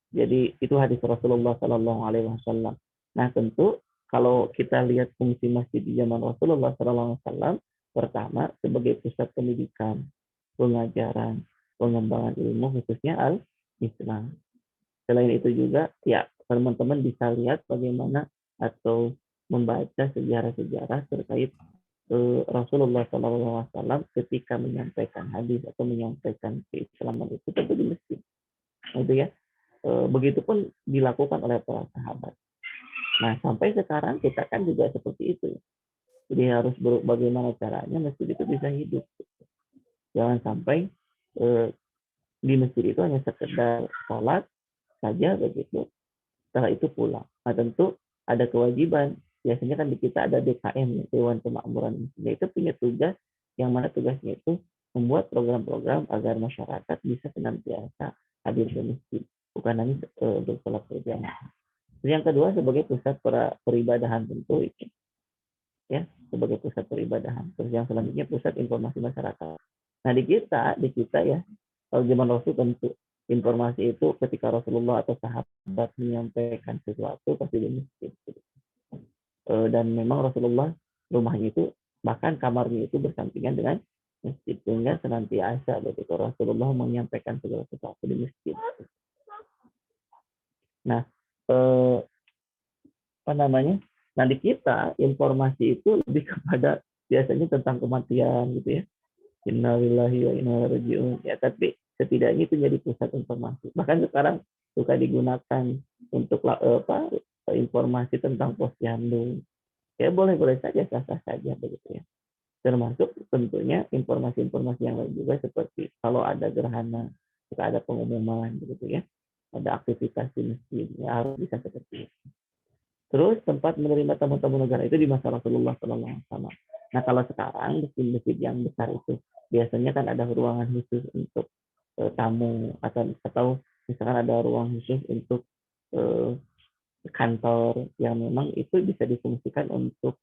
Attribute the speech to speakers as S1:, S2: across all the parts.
S1: Jadi itu hadis Rasulullah Sallallahu Alaihi Wasallam. Nah tentu kalau kita lihat fungsi masjid di zaman Rasulullah Sallallahu Alaihi Wasallam, pertama sebagai pusat pendidikan, pengajaran, pengembangan ilmu khususnya al-Islam. Selain itu juga ya teman-teman bisa lihat bagaimana atau membaca sejarah-sejarah terkait Rasulullah SAW ketika menyampaikan hadis atau menyampaikan keislaman itu tentu di masjid. Itu ya. Begitupun dilakukan oleh para sahabat. Nah sampai sekarang kita kan juga seperti itu. Jadi harus bagaimana caranya masjid itu bisa hidup. Jangan sampai di masjid itu hanya sekedar sholat saja begitu. Setelah itu pulang. Nah tentu ada kewajiban. Biasanya kan di kita ada DKM, Dewan Kemakmuran Masjid. Itu punya tugas, yang mana tugasnya itu membuat program-program agar masyarakat bisa senantiasa hadir ke masjid. Bukan hanya untuk sholat berjamaah. Yang kedua sebagai pusat peribadahan tentu itu. Ya, sebagai pusat peribadahan. Terus yang selanjutnya pusat informasi masyarakat. Nah di kita ya, kalau zaman Rasul tentu informasi itu ketika Rasulullah atau sahabat menyampaikan sesuatu pasti di masjid. Dan memang Rasulullah rumahnya itu bahkan kamarnya itu bersampingan dengan masjid sehingga senantiasa begitu Rasulullah menyampaikan segala sesuatu di masjid. Nah, apa namanya? Nah di kita informasi itu lebih kepada biasanya tentang kematian gitu ya. Innalillahi wa inna ilaihi raji'un. Ya, tapi setidaknya itu jadi pusat informasi. Bahkan sekarang suka digunakan untuk informasi tentang posyandu. Ya boleh-boleh saja, sah-sah saja begitu ya. Termasuk tentunya informasi-informasi yang lain juga seperti kalau ada gerhana, jika ada pengumuman begitu ya. Ada aktivitas di masjid, ya harus bisa seperti itu. Terus tempat menerima tamu-tamu negara itu di masa Rasulullah SAW. Nah kalau sekarang masjid-masjid yang besar itu biasanya kan ada ruangan khusus untuk tamu atau misalkan ada ruang khusus untuk kantor yang memang itu bisa difungsikan untuk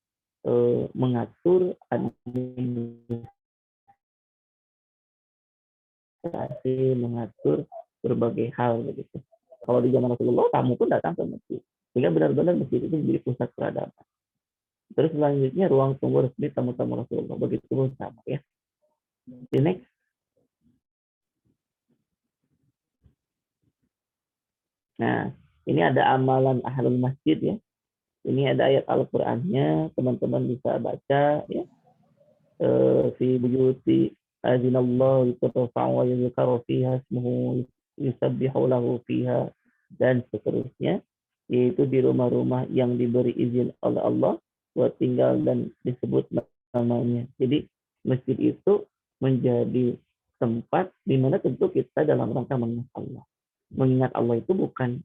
S1: mengatur administrasi, mengatur berbagai hal begitu. Kalau di zaman Rasulullah tamu pun datang ke masjid, sehingga benar-benar masjid itu menjadi pusat peradaban. Terus selanjutnya ruang tunggu resmi tamu-tamu Rasulullah, begitu pun sama ya. Di next. Nah, ini ada amalan ahlul masjid ya. Ini ada ayat Al-Qur'annya, teman-teman bisa baca ya. Fi buyuti azinallahu turfa'u wa yuzkaru fiha ismuhu yusabbihu lahu fiha dan seterusnya, yaitu di rumah-rumah yang diberi izin oleh Allah buat tinggal dan disebut namanya. Jadi masjid itu menjadi tempat di mana tentu kita dalam rangka mengingat Allah. Mengingat Allah itu bukan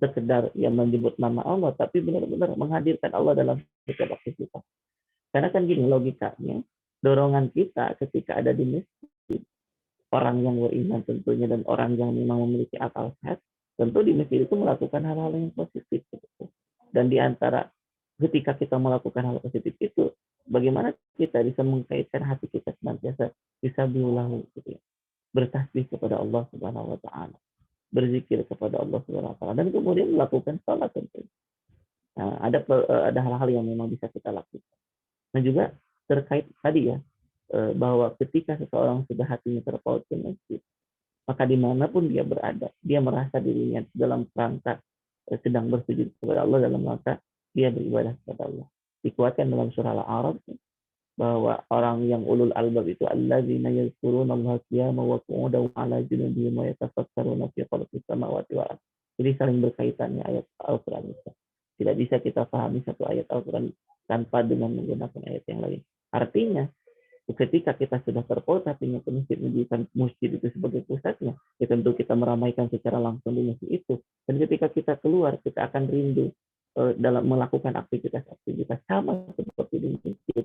S1: sekedar yang menyebut nama Allah, tapi benar-benar menghadirkan Allah dalam setiap aktivitas. Karena kan gini logikanya, dorongan kita ketika ada di masjid, orang yang beriman tentunya dan orang yang memang memiliki akal sehat, tentu di masjid itu melakukan hal-hal yang positif. Dan di antara ketika kita melakukan hal positif itu, bagaimana kita bisa mengkaitkan hati kita senantiasa bisa diulang gitu ya. Bertasbih kepada Allah Subhanahu wa taala, berzikir kepada Allah Subhanahu wa taala dan kemudian melakukan salat tentu. Nah, ada hal-hal yang memang bisa kita lakukan. Nah, juga terkait tadi ya, bahwa ketika seseorang sudah hatinya terpaut ke masjid, maka dimanapun dia berada, dia merasa dirinya dalam rangka sedang bersujud kepada Allah, dalam rangka dia beribadah kepada Allah. Dikuatkan dalam surah Al-A'raf bahwa orang yang ulul albab itu allazina yazkuruna Allah qiyaman wa qu'udan wa 'ala junubihim wa yatafakkaruna fi khalqis samawati wal ardh. Jadi saling berkaitannya ayat Al-Qur'an itu. Tidak bisa kita pahami satu ayat Al-Qur'an tanpa dengan menggunakan ayat yang lain. Artinya, ketika kita sudah terpaut hatinya ke masjid, menjadikan masjid itu sebagai pusatnya, ya tentu kita meramaikan secara langsung di masjid itu. Dan ketika kita keluar, kita akan rindu dalam melakukan aktivitas-aktivitas sama seperti di masjid.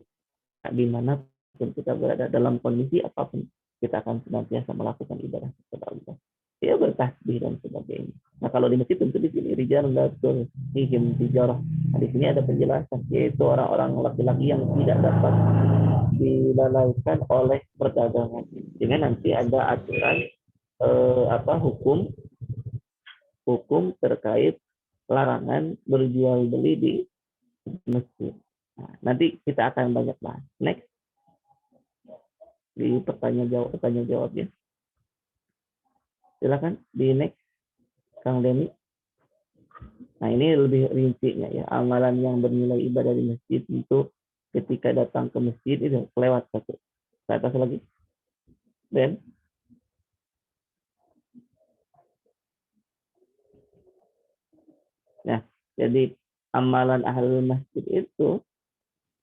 S1: Di mana pun kita berada, dalam kondisi apapun, kita akan senantiasa melakukan ibadah kepada Allah. Ya bertasbih dan sebagainya. Nah kalau di masjid tentu di sini rijalun la tulhihim tijarah. Nah, di sini ada penjelasan, yaitu orang-orang laki-laki yang tidak dapat dilalaikan oleh perdagangan. Dengan nanti ada aturan hukum hukum terkait larangan berjual beli di masjid. Nah, nanti kita akan banyak bahas. Next di pertanyaan jawab ya. Silakan di next Kang Denny. Nah, ini lebih rincinya ya. Amalan yang bernilai ibadah di masjid itu ketika datang ke masjid itu kelewat satu. Ke atas lagi. Dan nah, jadi amalan ahlul masjid itu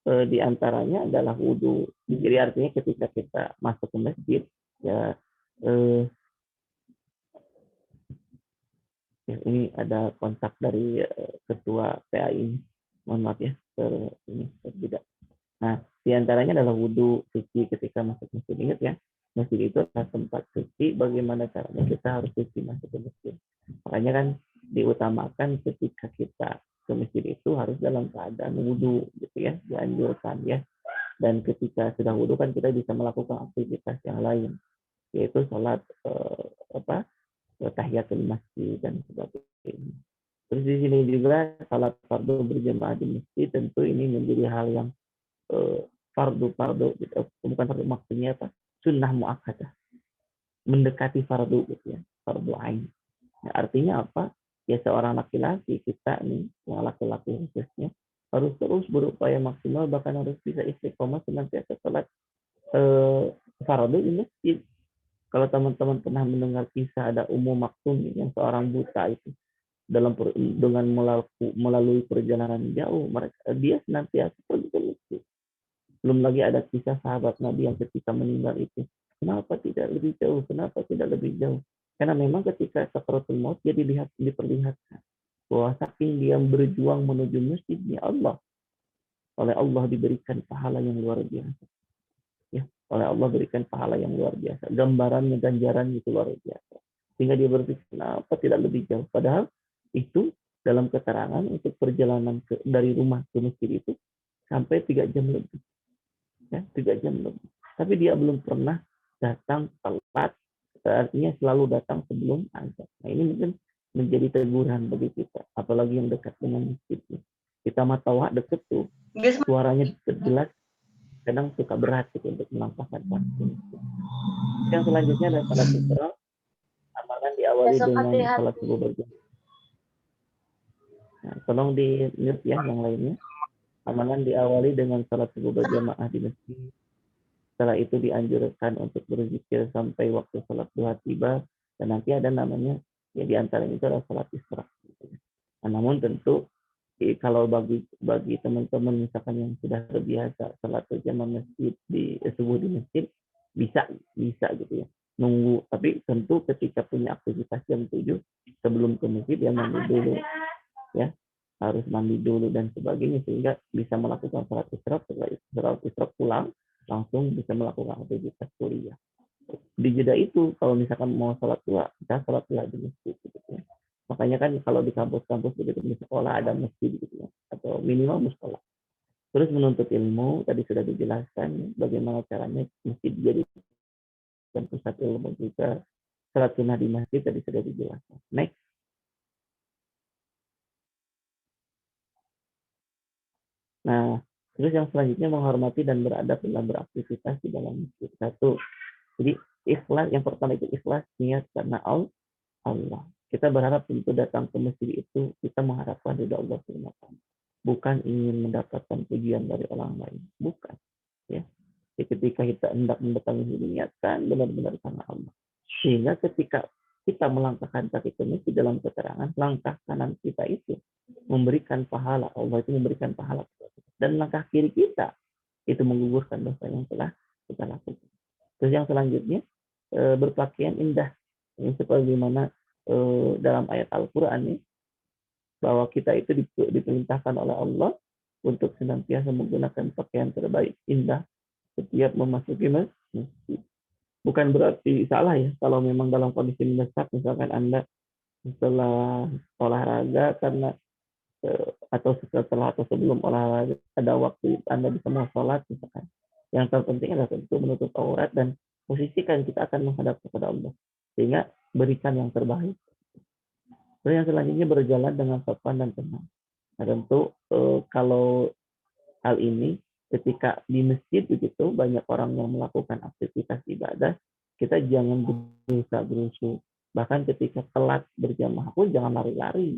S1: diantaranya adalah wudhu. Jadi artinya ketika kita masuk ke masjid ya ya, ini ada kontak dari ketua PAI. Mohon maaf ya, ini tidak. Nah, diantaranya adalah wudhu, suci ketika masuk masjid. Ingat ya, masjid itu adalah tempat suci. Bagaimana caranya kita harus suci masuk ke masjid. Makanya kan diutamakan ketika kita ke masjid itu harus dalam keadaan wudhu, gitu ya, dianjurkan ya. Dan ketika sudah wudhu kan kita bisa melakukan aktivitas yang lain, yaitu sholat tahiyatul masjid dan sebagainya. Terus di sini juga salat fardu berjamaah di masjid, tentu ini menjadi hal yang fardu gitu. Bukan fardu, maksudnya apa? Sunnah muakkadah, mendekati fardu gitu ya, fardu ain. Nah, artinya apa? Ya seorang laki-laki kita nih, yang laki-laki khususnya harus terus berupaya maksimal, bahkan harus bisa istiqomah senantiasa salat fardu di masjid. Kalau teman-teman pernah mendengar kisah ada Ummu Maktum yang seorang buta itu, dengan melalui perjalanan jauh, dia senantiasa pergi ke masjid. Belum lagi ada kisah sahabat Nabi yang ketika meninggal itu, kenapa tidak lebih jauh? Kenapa tidak lebih jauh? Karena memang ketika sakaratul maut dia diperlihatkan bahwa saking dia berjuang menuju masjidnya Allah, oleh Allah diberikan pahala yang luar biasa. Ya, oleh Allah berikan pahala yang luar biasa. Gambarannya, ganjarannya itu luar biasa. Sehingga dia berpikir, kenapa tidak lebih jauh? Padahal itu dalam keterangan untuk perjalanan dari rumah ke masjid itu sampai 3 jam lebih. Ya, 3 jam lebih. Tapi dia belum pernah datang telat, artinya selalu datang sebelum azan. Nah, ini mungkin menjadi teguran bagi kita, apalagi yang dekat dengan masjid. Kita mah tahu deket tuh, suaranya jelas, kadang suka berat gitu untuk melangkahkan kaki. Yang selanjutnya adalah salat isra. Amalan diawali dengan salat subuh berjamaah. Nah, tolong di mute ya yang lainnya. Amalan diawali dengan salat subuh berjamaah di masjid. Setelah itu dianjurkan untuk berzikir sampai waktu salat duha tiba, dan nanti ada namanya ya diantaranya itu adalah salat isra. Nah, namun tentu kalau bagi teman-teman misalkan yang sudah terbiasa salat berjamaah masjid di subuh di masjid, bisa gitu ya nunggu, tapi tentu ketika punya aktivitas jam 7 sebelum ke masjid ya mandi dulu ya, harus mandi dulu dan sebagainya sehingga bisa melakukan salat isra. Setelah salat isra pulang langsung bisa melakukan aktivitas kuliah. Di jeda itu kalau misalkan mau salat dua, kita salat dua di masjid gitu ya. Makanya kan kalau di kampus-kampus begitu di sekolah ada masjid gitu ya, atau minimal musola. Terus menuntut ilmu tadi sudah dijelaskan bagaimana caranya masjid jadi pusat ilmu juga. Salat sunnah di masjid tadi sudah dijelaskan. Next. Nah, terus yang selanjutnya menghormati dan beradab dalam beraktivitas di dalam masjid. Satu, jadi ikhlas, yang pertama itu ikhlas niat karena Allah. Kita berharap tentu datang ke masjid itu kita mengharapkan ridha Allah SWT. Bukan ingin mendapatkan pujian dari orang lain. Bukan. Ya. Jadi ketika kita hendak mendatangi niatkan benar-benar karena Allah. Sehingga ketika kita melangkahkan kaki ke masjid dalam keterangan, langkah kanan kita itu memberikan pahala. Allah itu memberikan pahala. Dan langkah kiri kita itu menggugurkan dosa yang telah kita lakukan. Terus yang selanjutnya, berpakaian indah. Ini sebagaimana dalam ayat Al-Quran ini, bahwa kita itu diperintahkan oleh Allah untuk senantiasa menggunakan pakaian terbaik, indah, setiap memasuki masjid. Bukan berarti salah ya, kalau memang dalam kondisi mendesak, misalkan Anda setelah olahraga karena atau setelah atau sebelum olahraga ada waktu Anda bisa mau sholat misalkan. Yang terpenting adalah tentu menutup aurat dan posisikan kita akan menghadap kepada Allah, sehingga berikan yang terbaik. Terus yang selanjutnya berjalan dengan sopan dan tenang. Nah, tentu kalau hal ini ketika di masjid begitu banyak orang yang melakukan aktivitas ibadah, kita jangan berusaha. Bahkan ketika telat berjamaah pun jangan lari-lari.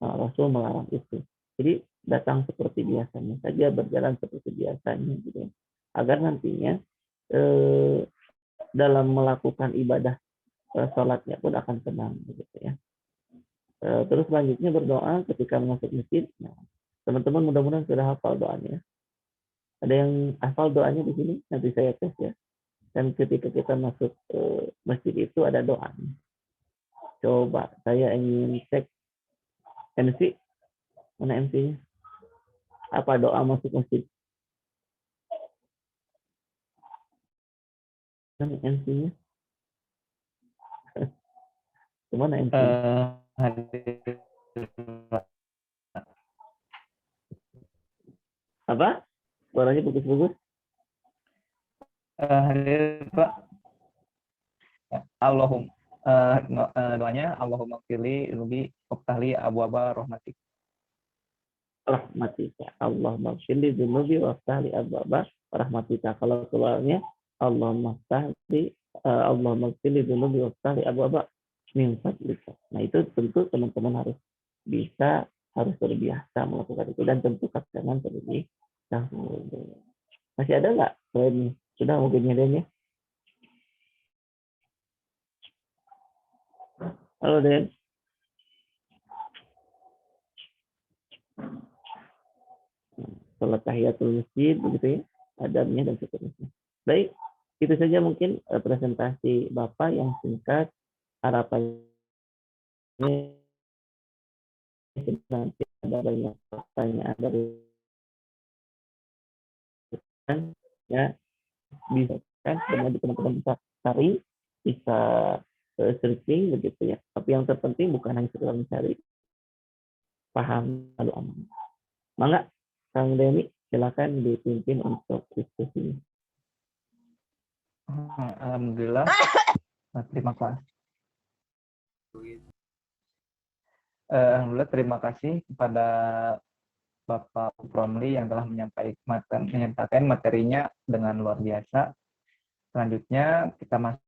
S1: Rasul melarang itu. Jadi datang seperti biasanya saja, berjalan seperti biasanya gitu ya. Agar nantinya dalam melakukan ibadah sholatnya pun akan tenang begitu ya. Terus selanjutnya berdoa ketika masuk masjid. Nah, teman-teman mudah-mudahan sudah hafal doanya. Ada yang hafal doanya di sini? Nanti saya tes ya. Dan ketika kita masuk masjid itu ada doanya. Coba saya ingin cek MC. Mana MC-nya? Apa doa masuk masjid? Mana MC-nya? Kemana MC-nya? Apa? Suaranya bagus-bagus.
S2: Hadir Pak. Doanya Allahumma fili lubi waftahli abwaba rahmatik.
S1: Rahmatika. Allahumma fili dzunubi waftahli abwaba rahmatika. Kalau keluarnya Allahumma fili dzunubi waftahli abwaba min fadlika. Nah, itu tentu teman-teman harus terbiasa melakukan itu dan tentu jangan terlebih dahulu. Masih ada nggak selain sudah mungkin ya? Halo Den. Salat tahiyatul masjid begitu ya, adabnya dan seterusnya. Baik, itu saja mungkin presentasi Bapak yang singkat. Harapannya nanti ada banyak pertanyaan dari ya, bisa kan teman-teman bisa cari, bisa searching begitu ya. Tapi yang terpenting bukan hanya sekedar mencari, paham lalu aman. Mangga, Kang Deni, silakan dipimpin untuk diskusi.
S2: Alhamdulillah. Terima kasih. Alhamdulillah, terima kasih kepada Bapak Romli yang telah menyampaikan materinya dengan luar biasa. Selanjutnya kita masuk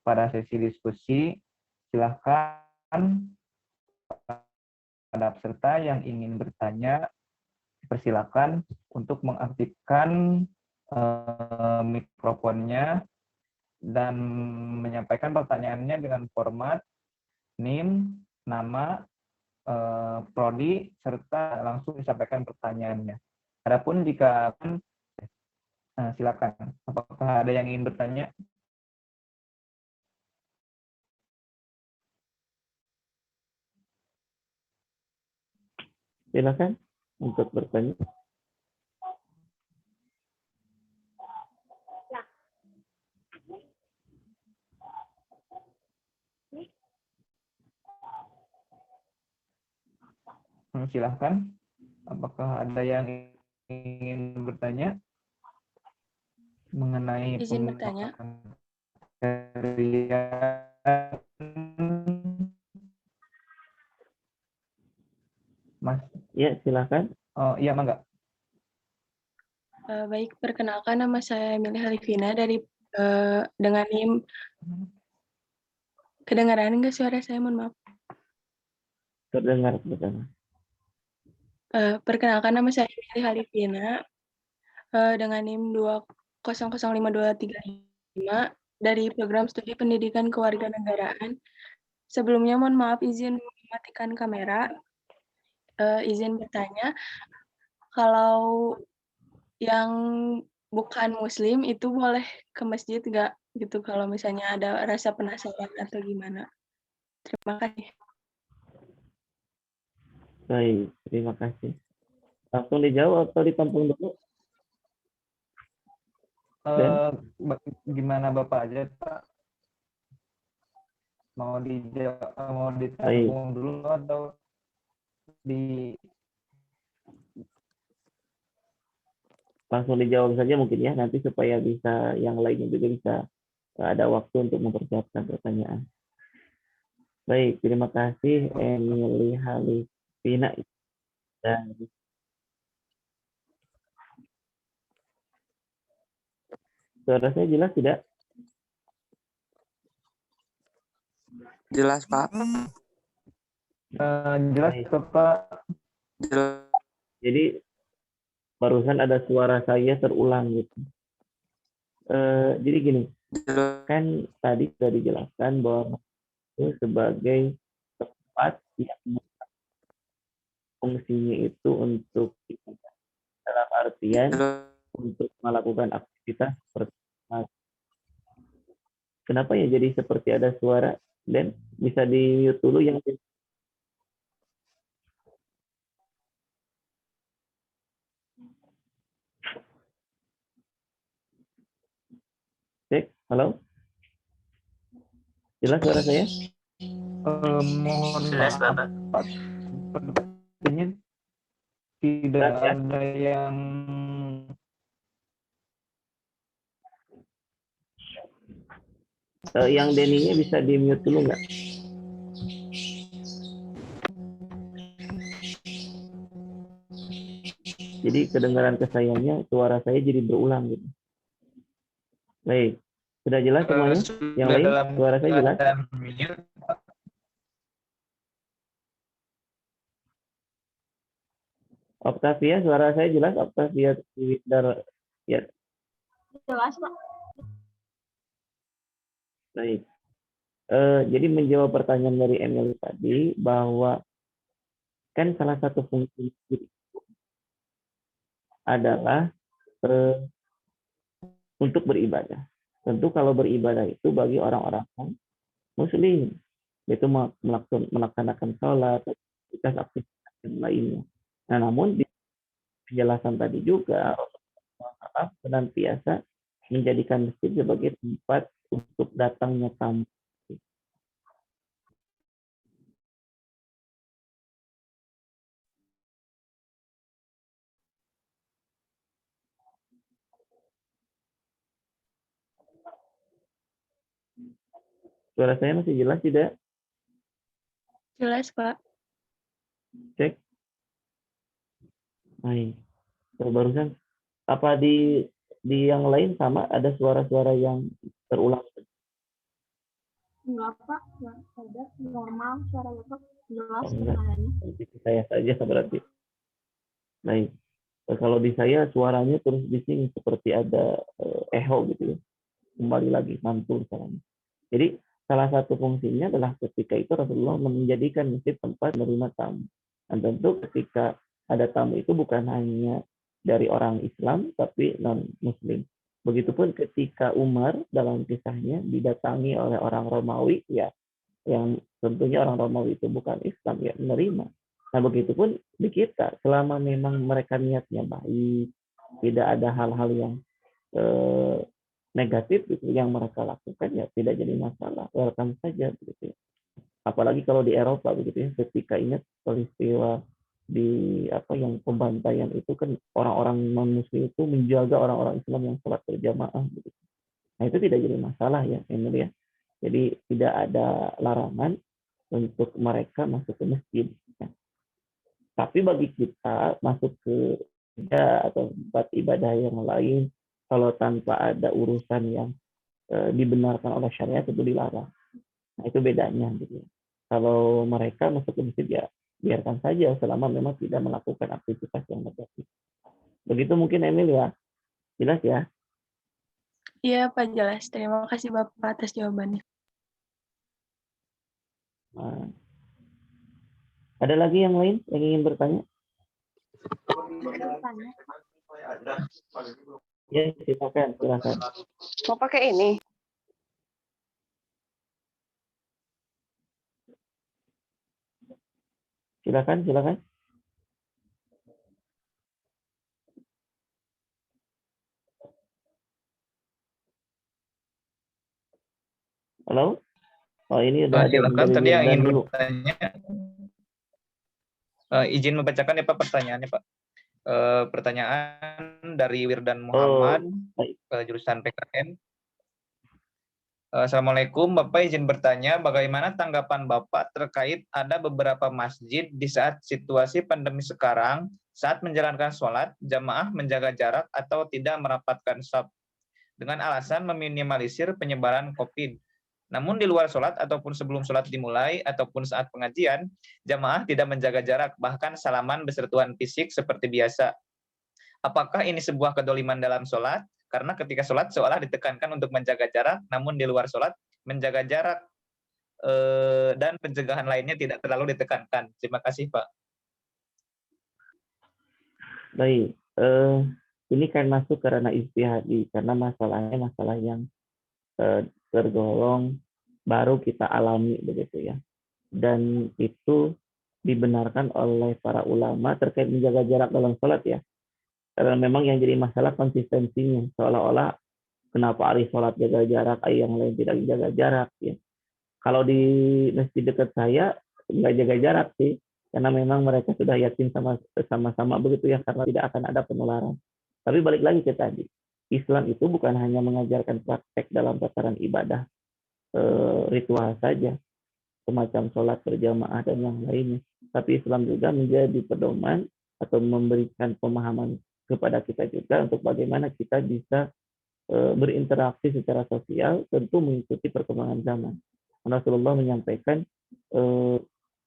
S2: pada sesi diskusi. Silahkan pada peserta yang ingin bertanya, persilakan untuk mengaktifkan mikrofonnya dan menyampaikan pertanyaannya dengan format NIM, nama, prodi, serta langsung disampaikan pertanyaannya. Adapun jika silakan, apakah ada yang ingin bertanya?
S1: Silakan untuk bertanya.
S2: Silakan. Apakah ada yang ingin bertanya mengenai
S3: izin bertanya?
S2: Mas?
S1: Ya, silakan.
S2: Oh, iya, Mangga.
S3: Baik, perkenalkan nama saya Emilia Halifina dari dengan NIM. Kedengaran nggak suara saya? Mohon maaf.
S1: Terdengar.
S3: Perkenalkan nama saya Emilia Halifina dengan NIM 2005235 dari Program Studi Pendidikan Kewarganegaraan. Sebelumnya mohon maaf izin mematikan kamera. Izin bertanya, kalau yang bukan muslim itu boleh ke masjid nggak gitu kalau misalnya ada rasa penasaran atau gimana? Terima kasih.
S1: Baik, terima kasih. Langsung dijawab atau ditampung dulu?
S2: Gimana Bapak aja, Pak? Mau ditampung dulu atau
S1: langsung dijawab saja mungkin ya, nanti supaya bisa yang lainnya juga bisa ada waktu untuk mempersiapkan pertanyaan. Baik, terima kasih Emily Halifina. Dan suara saya jelas tidak?
S4: Jelas, Pak.
S2: Jelas
S1: Baik.
S2: Bapak.
S4: Jelas.
S1: Jadi barusan ada suara saya terulang gitu. Jadi gini, kan tadi sudah dijelaskan bahwa itu sebagai tempat yang fungsinya itu untuk dalam artian untuk melakukan aktivitas seperti kenapa ya jadi seperti ada suara dan bisa di mute dulu yang cek halo jelas suara saya
S2: Mohon
S4: Jelas,
S2: maaf
S4: Bapak.
S2: Pak. Sepertinya tidak
S1: Jelas, ya?
S2: ada yang
S1: Yang Denny-nya bisa di mute dulu nggak? Jadi kedengaran ke sayanya suara saya jadi berulang gitu. Baik, sudah jelas semuanya? Yang lain suara saya jelas? Octavia, suara saya jelas? Octavia ya.
S3: Jelas, Pak.
S1: Baik. Jadi menjawab pertanyaan dari Emily tadi bahwa kan salah satu fungsi adalah untuk beribadah. Tentu kalau beribadah itu bagi orang-orang Muslim, yaitu melaksanakan sholat, aktivitas yang lainnya. Nah, namun di penjelasan tadi juga Rasulullah senantiasa menjadikan masjid sebagai tempat untuk datangnya tamu. Suara saya masih jelas tidak?
S3: Jelas, Pak.
S1: Cek. Baik. Barusan apa di yang lain sama ada suara-suara yang terulang?
S3: Enggak, Pak. Enggak ada. Normal suara Bapak. Jelas
S1: Oh, enggak.
S3: kedengarannya.
S1: Saya saja berarti. Baik. Kalau di saya suaranya terus bising seperti ada echo gitu ya. Kembali lagi mantul suaranya. Jadi salah satu fungsinya adalah ketika itu Rasulullah menjadikan masjid tempat menerima tamu. Dan tentu ketika ada tamu itu bukan hanya dari orang Islam tapi non Muslim. Begitupun ketika Umar dalam kisahnya didatangi oleh orang Romawi ya yang tentunya orang Romawi itu bukan Islam ya menerima. Nah begitupun di kita selama memang mereka niatnya baik, tidak ada hal-hal yang negatif gitu yang mereka lakukan ya tidak jadi masalah, welcome saja begitu. Apalagi kalau di Eropa begitu ya, ketika ingat peristiwa di yang pembantaian itu kan orang-orang non muslim itu menjaga orang-orang Islam yang sholat berjamaah begitu. Nah itu tidak jadi masalah ya Emil ya. Jadi tidak ada larangan untuk mereka masuk ke masjid. Ya. Tapi bagi kita masuk ke atau tempat ibadah yang lain kalau tanpa ada urusan yang dibenarkan oleh syariat itu dilarang. Nah itu bedanya gitu. Kalau mereka masuk ke masjid ya biarkan saja selama memang tidak melakukan aktivitas yang negatif. Begitu mungkin Emil ya. Jelas ya?
S3: Iya, Pak, jelas. Terima kasih Bapak atas jawabannya.
S1: Nah, ada lagi yang lain yang ingin bertanya? Ya, silakan.
S5: Mau pakai ini?
S1: Silakan. Halo? Oh, ini udah ada
S2: Silakan
S1: dari
S2: tadi yang ingin
S1: dulu.
S2: bertanya. Izin membacakan ya Pak pertanyaannya Pak. Pertanyaan dari Wirdan Muhammad, jurusan PKN. Assalamualaikum, Bapak izin bertanya, bagaimana tanggapan Bapak terkait ada beberapa masjid di saat situasi pandemi sekarang, saat menjalankan sholat, jamaah menjaga jarak atau tidak merapatkan shaf, dengan alasan meminimalisir penyebaran COVID. Namun di luar sholat ataupun sebelum sholat dimulai ataupun saat pengajian, jamaah tidak menjaga jarak, bahkan salaman bersentuhan fisik seperti biasa. Apakah ini sebuah kedoliman dalam sholat? Karena ketika sholat seolah ditekankan untuk menjaga jarak, namun di luar sholat menjaga jarak dan pencegahan lainnya tidak terlalu ditekankan. Terima kasih, Pak.
S1: Baik, ini kan masuk karena ijtihadi, karena masalahnya masalah yang tergolong baru kita alami begitu ya. Dan itu dibenarkan oleh para ulama terkait menjaga jarak dalam sholat ya. Karena memang yang jadi masalah konsistensinya, seolah-olah kenapa hari sholat jaga jarak, hari yang lain tidak jaga jarak ya. Kalau di masjid dekat saya nggak jaga jarak sih, karena memang mereka sudah yakin sama-sama begitu ya, karena tidak akan ada penularan. Tapi balik lagi ke tadi, Islam itu bukan hanya mengajarkan praktek dalam tataran ibadah ritual saja, semacam sholat berjamaah dan yang lainnya. Tapi Islam juga menjadi pedoman atau memberikan pemahaman kepada kita juga untuk bagaimana kita bisa berinteraksi secara sosial, tentu mengikuti perkembangan zaman. Rasulullah menyampaikan,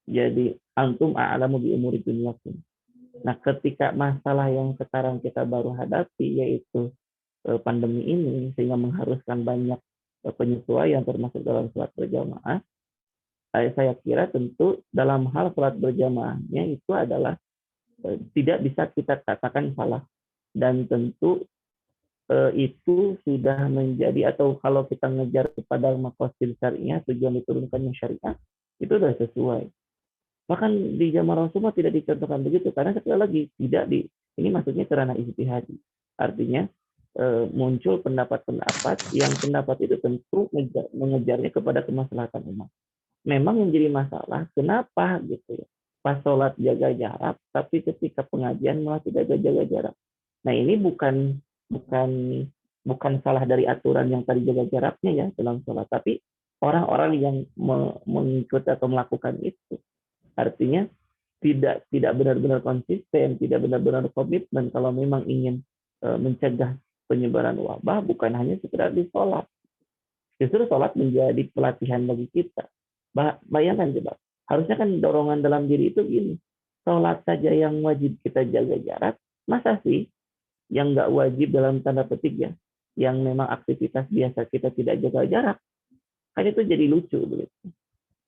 S1: jadi antum a'lamu bi umuri dunyakum. Nah, ketika masalah yang sekarang kita baru hadapi, yaitu pandemi ini, sehingga mengharuskan banyak penyesuaian termasuk dalam sholat berjamaah, saya kira tentu dalam hal sholat berjamaahnya itu adalah tidak bisa kita katakan salah. Dan tentu itu sudah menjadi, atau kalau kita ngejar kepada maqasid syariah, tujuan diturunkannya syariah, itu sudah sesuai. Bahkan di zaman Rasulullah tidak dicontohkan begitu, karena sekali lagi tidak ini maksudnya karena ijtihadi. Artinya muncul pendapat-pendapat yang pendapat itu tentu mengejarnya kepada kemaslahatan umat. Memang yang jadi masalah, kenapa gitu ya? Pas sholat jaga jarak, tapi ketika pengajian malah tidak jaga jarak. Nah, ini bukan salah dari aturan yang tadi jaga jaraknya ya dalam sholat, tapi orang-orang yang mengikuti atau melakukan itu. Artinya tidak benar-benar konsisten, tidak benar-benar komitmen kalau memang ingin mencegah penyebaran wabah, bukan hanya sekedar di sholat. Justru sholat menjadi pelatihan bagi kita. Bayangkan coba, harusnya kan dorongan dalam diri itu gini, sholat saja yang wajib kita jaga jarak, masa sih yang nggak wajib dalam tanda petik ya, yang memang aktivitas biasa kita tidak jaga jarak, kan itu jadi lucu begitu.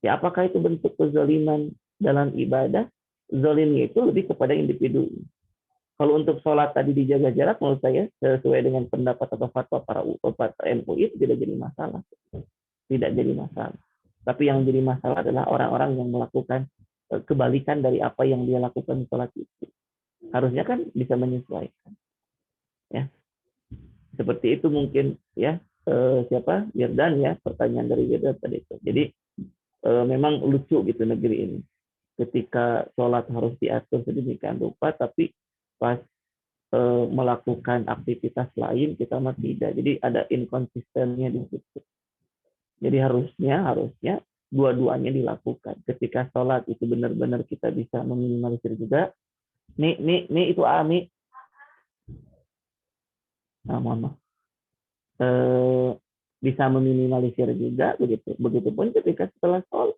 S1: Ya, apakah itu bentuk kezaliman dalam ibadah? Zalimnya itu lebih kepada individu. Kalau untuk sholat tadi dijaga jarak, menurut saya sesuai dengan pendapat atau fatwa para MUI itu tidak jadi masalah, tidak jadi masalah. Tapi yang jadi masalah adalah orang-orang yang melakukan kebalikan dari apa yang dia lakukan di sholat itu. Harusnya kan bisa menyesuaikan. Ya, seperti itu mungkin ya. Siapa Wirdan ya, pertanyaan dari Wirdan tadi itu. Jadi memang lucu gitu negeri ini. Ketika sholat harus diatur sedemikian rupa, tapi pas melakukan aktivitas lain kita mah tidak. Jadi ada inkonsistennya di situ. Jadi harusnya dua-duanya dilakukan. Ketika sholat itu benar-benar kita bisa meminimalisir juga. Nih itu Ami. Nah, mohon maaf. Bisa meminimalisir juga begitu. Begitupun ketika setelah sholat.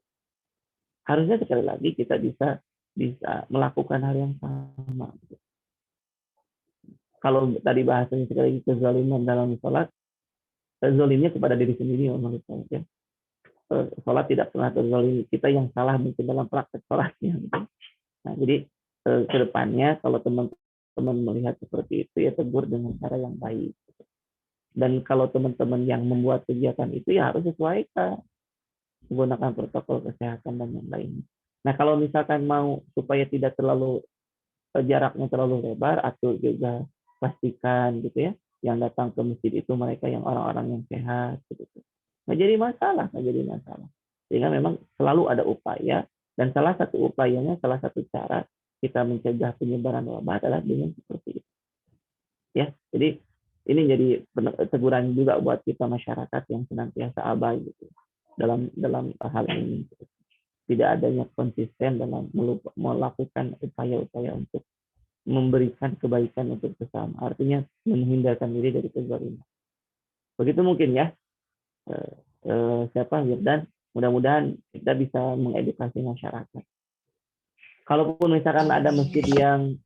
S1: Harusnya sekali lagi kita bisa melakukan hal yang sama. Kalau tadi bahasanya sekali lagi kezaliman dalam sholat, zalimnya kepada diri sendiri menurut saya. Sholat tidak pernah terzalimi, kita yang salah mungkin dalam praktek sholatnya. Nah, jadi ke depannya kalau teman-teman melihat seperti itu ya tegur dengan cara yang baik. Dan kalau teman-teman yang membuat kegiatan itu ya harus sesuaikan, menggunakan protokol kesehatan dan yang lainnya. Nah, kalau misalkan mau supaya tidak terlalu jaraknya terlalu lebar, atur juga pastikan gitu ya, yang datang ke masjid itu mereka yang orang-orang yang sehat gitu. Nggak jadi masalah. Sehingga memang selalu ada upaya, dan salah satu upayanya, salah satu cara kita mencegah penyebaran wabah adalah dengan seperti itu. Ya, jadi ini jadi teguran juga buat kita masyarakat yang senantiasa abai gitu dalam hal ini. Tidak adanya konsisten dalam melakukan upaya-upaya untuk memberikan kebaikan untuk sesama. Artinya menghindarkan diri dari kezaliman. Begitu mungkin ya. Siapa Wirdan? Mudah-mudahan kita bisa mengedukasi masyarakat. Kalaupun misalkan ada masjid yang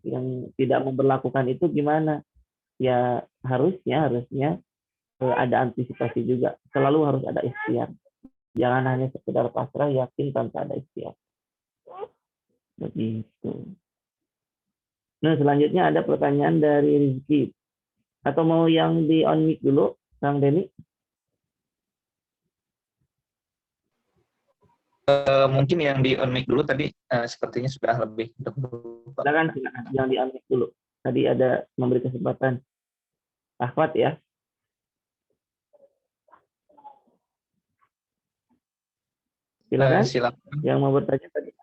S1: tidak memberlakukan itu gimana? Ya harusnya ada antisipasi juga. Selalu harus ada ikhtiar. Jangan hanya sekedar pasrah yakin tanpa ada ikhtiar. Begitu. Nah, selanjutnya ada pertanyaan dari Rizky. Atau mau yang di on mic dulu, Kang Denny?
S2: Mungkin yang di on mic dulu tadi sepertinya sudah lebih dahulu.
S1: Silakan yang di on mic dulu. Tadi ada memberi kesempatan. Ahmad ya. Silakan.
S2: Silakan.
S1: Yang mau bertanya tadi.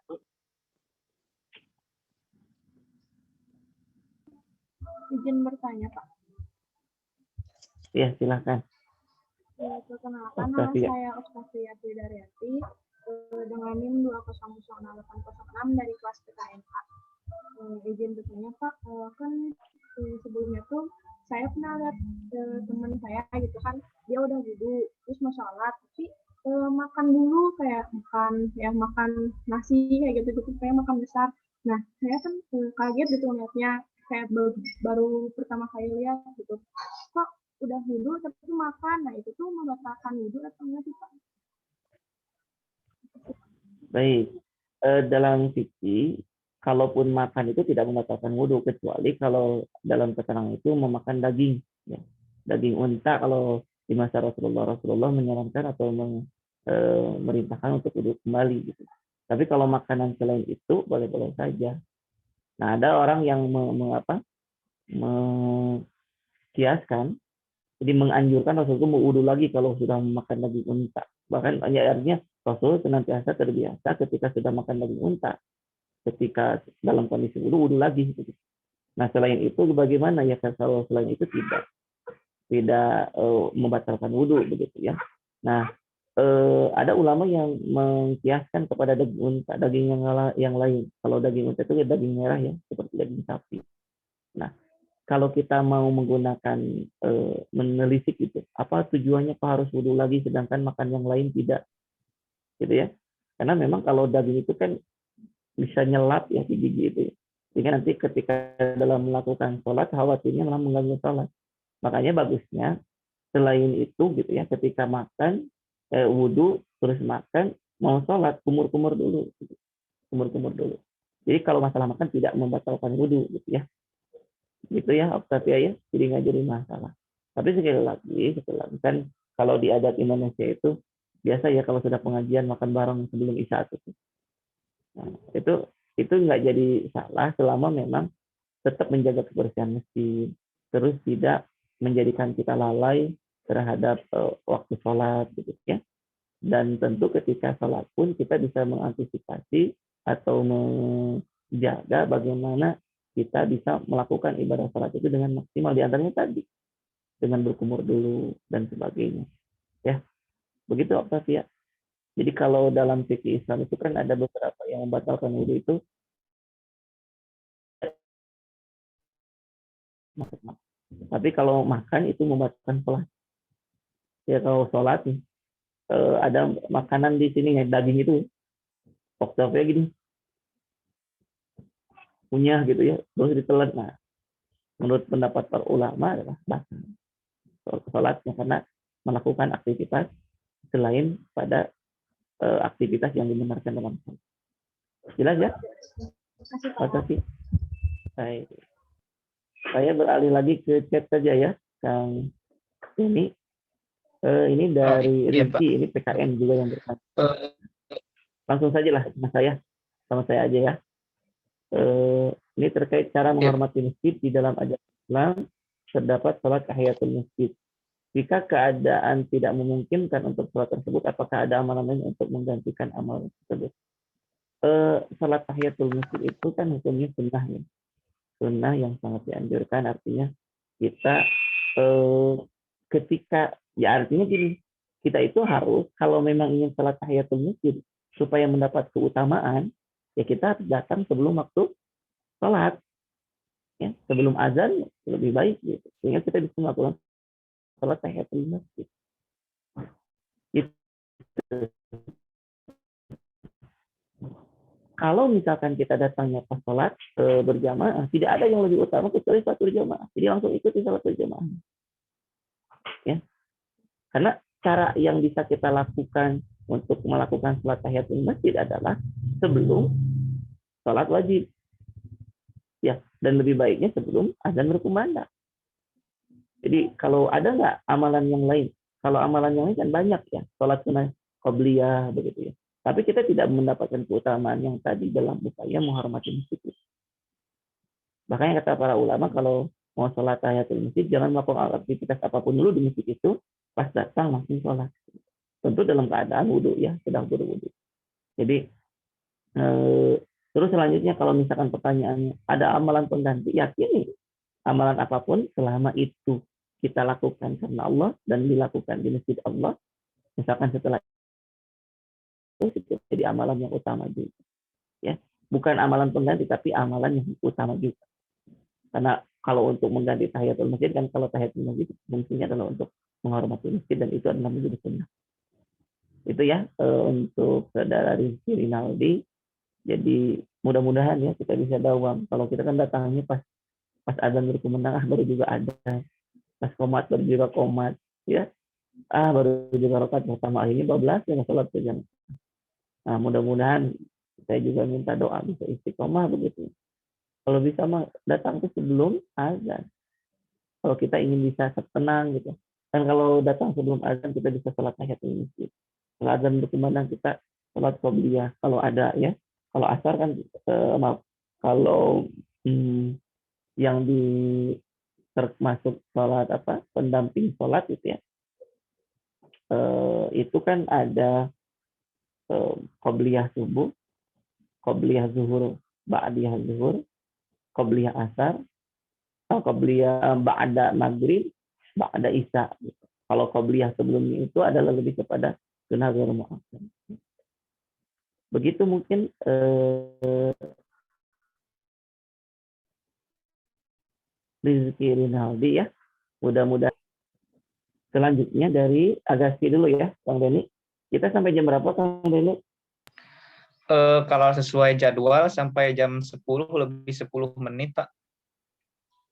S4: Izin bertanya, Pak.
S1: Ya, silakan.
S4: Perkenalkan, nama saya Oktavia Tridaryati dengan NIM 2000806 dari kelas PKNK. Izin bertanya, Pak, kan sebelumnya tuh saya pernah lihat teman saya gitu kan, dia udah wudhu, terus mau sholat, tapi makan dulu kayak makan nasi kayak gitu-gitu, kayak makan besar. Nah, saya kan kaget gitu ngeliatnya, kayak baru pertama kali lihat gitu. Kok udah wudhu tapi makan, nah itu tuh membatalkan wudhu atau enggak sih, Pak?
S1: Baik, dalam fikih, kalaupun makan itu tidak membatalkan wudhu, kecuali kalau dalam keterangan itu memakan daging, ya. Daging unta kalau di masa Rasulullah menyarankan atau merintahkan untuk wudhu kembali gitu. Tapi kalau makanan selain itu boleh-boleh saja. Nah, ada orang yang mengkiaskan, jadi menganjurkan Rasulullah mau wudhu lagi kalau sudah makan daging unta. Bahkan artinya Rasul senantiasa terbiasa ketika sudah makan daging unta, ketika dalam kondisi wudhu lagi. Nah, selain itu bagaimana ya kalau selain itu tidak membatalkan wudhu begitu ya. Nah, ada ulama yang mengkiaskan kepada daging unta, daging yang lain. Kalau daging unta itu ya daging merah ya, seperti daging sapi. Nah, kalau kita mau menggunakan menelisik itu, apa tujuannya Pak harus wudhu lagi sedangkan makan yang lain tidak, gitu ya? Karena memang kalau daging itu kan bisa nyelap ya di gigi itu, sehingga nanti ketika dalam melakukan sholat khawatirnya malah mengganggu sholat. Makanya bagusnya selain itu gitu ya, ketika makan wudhu terus makan mau sholat kumur-kumur dulu, kumur-kumur dulu. Jadi kalau masalah makan tidak membatalkan wudhu gitu ya. Gitu ya Octavia ya, jadi nggak jadi masalah. Tapi sekali lagi kan kalau di adat Indonesia itu biasa ya kalau sudah pengajian makan bareng sebelum isya itu. Nah, itu nggak jadi salah selama memang tetap menjaga kebersihan masjid, terus tidak menjadikan kita lalai terhadap waktu sholat gitu ya. Dan tentu ketika sholat pun kita bisa mengantisipasi atau menjaga bagaimana kita bisa melakukan ibadah salat itu dengan maksimal, di antaranya tadi dengan berkumur dulu dan sebagainya ya. Begitu Octavia. Jadi kalau dalam fikih Islam itu kan ada beberapa yang membatalkan wudhu itu tapi kalau makan itu membatalkan sholat ya. Kalau sholat nih ada makanan di sini daging itu Octavia gini punya gitu ya, terus ditelan. Nah, menurut pendapat para ulama adalah batal sholatnya karena melakukan aktivitas selain pada aktivitas yang dibenarkan dalam sholat. Jelas ya? Terima kasih. Baik. Saya beralih lagi ke chat saja ya, Kang. Ini dari Rizky, ini PKN juga yang bertanya. Langsung saja lah sama saya aja ya. Ini terkait cara menghormati masjid di dalam ajaran Islam, terdapat sholat tahiyatul masjid. Jika keadaan tidak memungkinkan untuk sholat tersebut, apakah ada amalan lain untuk menggantikan amalan tersebut? Sholat tahiyatul masjid itu kan hukumnya sunnah ya. Sunnah yang sangat dianjurkan, artinya kita ketika ya artinya gini, kita itu harus kalau memang ingin salat tahiyatul masjid supaya mendapat keutamaan, ya kita harus datang sebelum waktu salat, ya sebelum azan lebih baik gitu, sehingga kita bisa melakukan salat tahiyatul masjid. Gitu. Kalau misalkan kita datangnya pas sholat berjamaah, tidak ada yang lebih utama kecuali sholat berjamaah. Jadi langsung ikuti sholat berjamaah. Ya. Karena cara yang bisa kita lakukan untuk melakukan sholat tahiyatul masjid adalah sebelum sholat wajib. Ya, dan lebih baiknya sebelum azan berkumandang. Jadi kalau ada nggak amalan yang lain? Kalau amalan yang lain kan banyak ya, sholat sunnah qobliyah begitu ya. Tapi kita tidak mendapatkan keutamaan yang tadi dalam upaya menghormati masjid. Makanya kata para ulama kalau mau sholat tahiyatul masjid jangan melakukan aktivitas apapun dulu di masjid itu, pas datang langsung sholat. Tentu dalam keadaan wudhu ya, sedang berwudhu. Jadi terus selanjutnya kalau misalkan pertanyaannya ada amalan pengganti, yakini amalan apapun selama itu kita lakukan karena Allah dan dilakukan di masjid Allah, misalkan setelah itu jadi amalan yang utama juga, ya bukan amalan pengganti tapi amalan yang utama juga. Karena kalau untuk mengganti tahiyatul masjid kan, kalau tahiyatul masjid fungsinya adalah untuk menghormati masjid dan itu adalah menjadi sunnah. Itu ya untuk saudara Rizky Rinaldi. Jadi mudah-mudahan ya kita bisa dawam. Kalau kita kan datangnya pas azan berkumandang baru juga ada, pas komat baru juga komat, ya baru juga rakaat pertama ini 12 ya salat berjamaah. Nah, mudah-mudahan saya juga minta doa bisa istiqomah begitu. Kalau bisa mah datang tuh sebelum azan. Kalau kita ingin bisa tenang gitu. Dan kalau datang sebelum azan kita bisa sholat tahiyatul masjid. Kalau azan berkumandang kita sholat qobliyah kalau ada ya. Kalau asar kan maaf. Kalau yang di termasuk sholat pendamping sholat itu ya. Itu kan ada qobliyah subuh, qobliyah zuhur, ba'diyah zuhur, qobliyah asar, qobliyah ba'da maghrib, ba'da isya. Kalau qobliyah sebelumnya itu adalah lebih kepada sunnah ghairu mu'akkad. Begitu mungkin Rizky Rinaldi ya. Mudah-mudahan selanjutnya dari Agassi dulu ya, Kang Denny. Kita sampai jam berapa, Kang Denny?
S2: Kalau sesuai jadwal sampai jam 10 lebih 10 menit, Pak.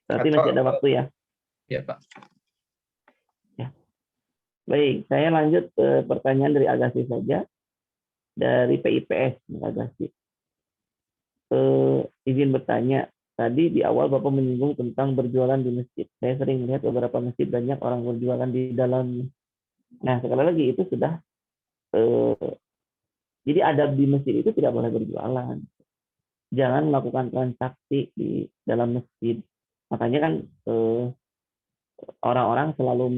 S1: Berarti masih ada waktu ya?
S2: Ya, Pak.
S1: Ya. Baik, saya lanjut ke pertanyaan dari Agassi saja. Dari PIPS, Agassi. Izin bertanya, tadi di awal Bapak menyinggung tentang berjualan di masjid. Saya sering melihat beberapa masjid banyak orang berjualan di dalam. Nah, sekali lagi itu sudah jadi adab di masjid itu tidak boleh berjualan. Jangan melakukan transaksi di dalam masjid. Makanya kan orang-orang selalu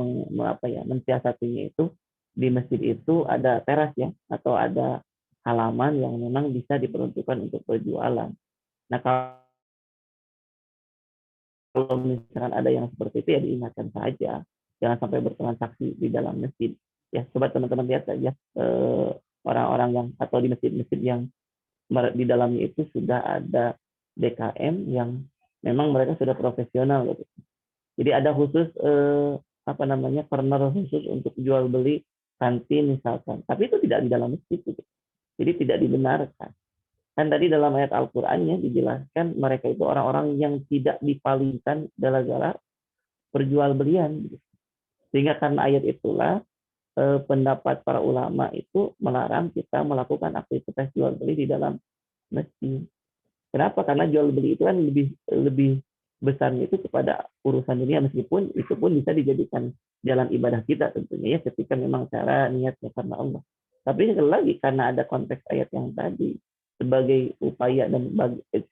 S1: mensiasatinya itu di masjid itu ada teras ya, atau ada halaman yang memang bisa diperuntukkan untuk berjualan. Nah, kalau misalkan ada yang seperti itu ya diingatkan saja, jangan sampai bertransaksi di dalam masjid. Ya, coba teman-teman lihat saja orang-orang yang atau di masjid-masjid yang di dalamnya itu sudah ada DKM yang memang mereka sudah profesional gitu. Jadi ada khusus corner khusus untuk jual beli kantin misalkan. Tapi itu tidak di dalam masjid gitu. Jadi tidak dibenarkan. Kan tadi dalam ayat Al-Qur'annya dijelaskan mereka itu orang-orang yang tidak dipalingkan gara-gara perjualbelian. Gitu. Sehingga karena ayat itulah pendapat para ulama itu melarang kita melakukan aktivitas jual beli di dalam masjid. Kenapa? Karena jual beli itu kan lebih besarnya itu kepada urusan dunia, meskipun itu pun bisa dijadikan jalan ibadah kita tentunya ya ketika memang cara niatnya karena Allah. Tapi sekali lagi karena ada konteks ayat yang tadi sebagai upaya dan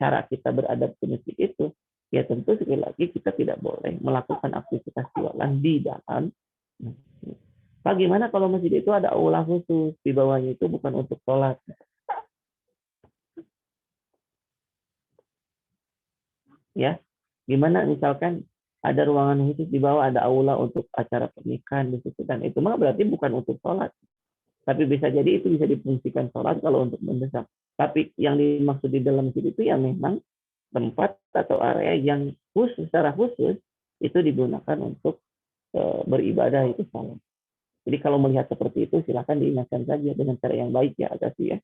S1: cara kita beradab ke masjid itu, ya tentu sekali lagi kita tidak boleh melakukan aktivitas jualan di dalam masjid. Bagaimana kalau masjid itu ada aula khusus di bawahnya itu bukan untuk sholat? Ya, gimana misalkan ada ruangan khusus di bawah, ada aula untuk acara pernikahan di situ, dan itu mah berarti bukan untuk sholat. Tapi bisa jadi itu bisa difungsikan sholat kalau untuk mendesak. Tapi yang dimaksud di dalam masjid itu ya memang tempat atau area yang khusus, secara khusus itu digunakan untuk beribadah, itu sholat. Jadi kalau melihat seperti itu silakan diingatkan saja dengan cara yang baik ya, agar ya